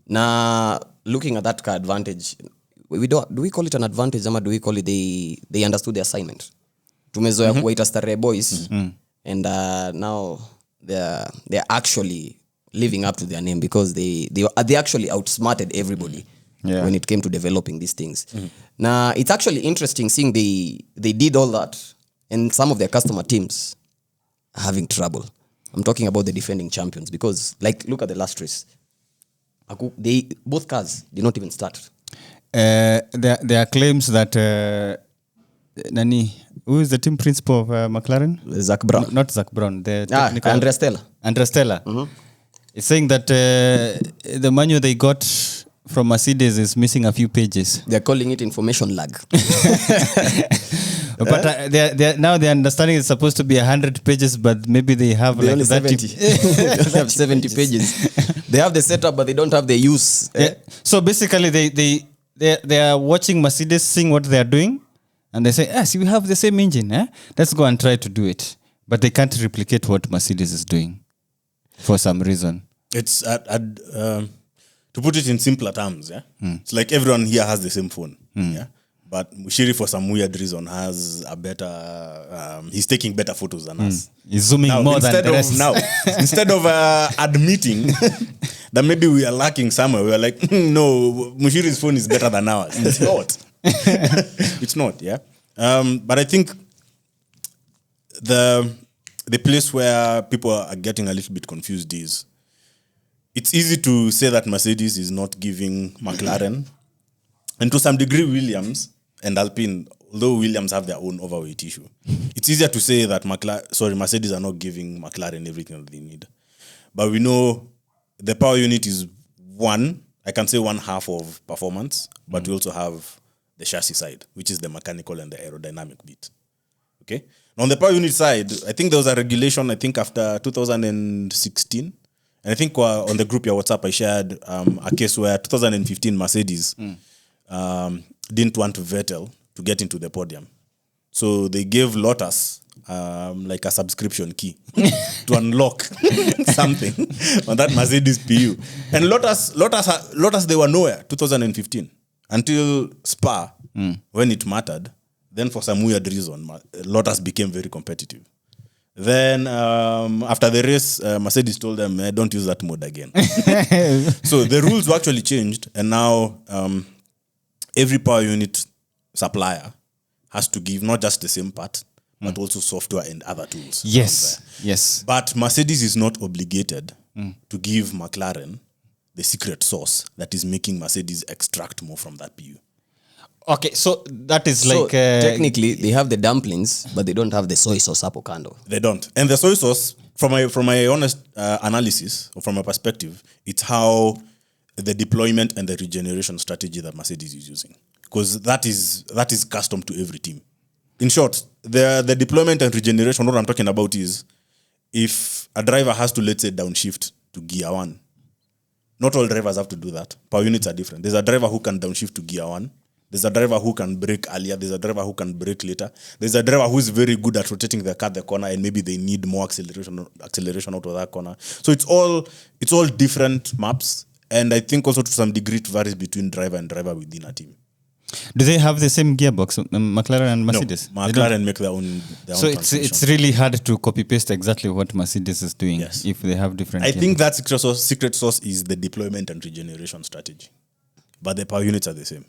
Now, looking at that car advantage, do we call it an advantage or do we call it they understood the assignment? Tumezoea kuwaita Starehe Boys and now they're actually living up to their name because they actually outsmarted everybody when it came to developing these things. Now, it's actually interesting seeing they did all that and some of their customer teams are having trouble. I'm talking about the defending champions because, like, look at the last race. Both cars did not even start. There are claims that who is the team principal of McLaren? Zach Brown. No, not Zach Brown. The technical Andrea Stella. Andrea Stella. It's saying that the manual they got from Mercedes is missing a few pages. They're calling it information lag. But now the understanding is supposed to be 100 pages, but maybe they have they like only 70. They have 70 pages. They have the setup, but they don't have the use. So basically, they are watching Mercedes, seeing what they are doing, and they say, see, we have the same engine. Let's go and try to do it. But they can't replicate what Mercedes is doing for some reason. It's to put it in simpler terms, it's like everyone here has the same phone, but Mushiri for some weird reason has a better he's taking better photos than us. He's zooming now, more than the rest. Instead of admitting that maybe we are lacking somewhere, we are like, no, Mushiri's phone is better than ours. It's not. It's not, but I think the place where people are getting a little bit confused is it's easy to say that Mercedes is not giving McLaren, and to some degree Williams and Alpine, although Williams have their own overweight issue, it's easier to say that Mercedes are not giving McLaren everything that they need. But we know the power unit is one half of performance, but we also have the chassis side, which is the mechanical and the aerodynamic bit. Okay? Now on the power unit side, I think there was a regulation, after 2016, and I think on the group, your WhatsApp, I shared a case where 2015 Mercedes didn't want Vettel to get into the podium. So they gave Lotus like a subscription key to unlock something on that Mercedes PU. And Lotus, they were nowhere 2015 until Spa, when it mattered. Then for some weird reason, Lotus became very competitive. Then after the race, Mercedes told them, don't use that mode again. So the rules were actually changed, and now every power unit supplier has to give not just the same part, but also software and other tools. Yes. But Mercedes is not obligated to give McLaren the secret sauce that is making Mercedes extract more from that PU. Okay, so that is like... technically, they have the dumplings, but they don't have the soy sauce hapo kando. They don't. And the soy sauce, from my honest analysis, or from my perspective, it's how the deployment and the regeneration strategy that Mercedes is using. Because that is custom to every team. In short, the deployment and regeneration, what I'm talking about is, if a driver has to, let's say, downshift to gear 1, not all drivers have to do that. Power units are different. There's a driver who can downshift to gear 1. There's a driver who can brake earlier. There's a driver who can brake later. There's a driver who's very good at rotating the car the corner, and maybe they need more acceleration out of that corner. So it's all different maps, and I think also to some degree it varies between driver and driver within a team. Do they have the same gearbox, McLaren and Mercedes? No, McLaren make their own. So it's really hard to copy paste exactly what Mercedes is doing if they have different. I think that secret sauce is the deployment and regeneration strategy, but the power units are the same.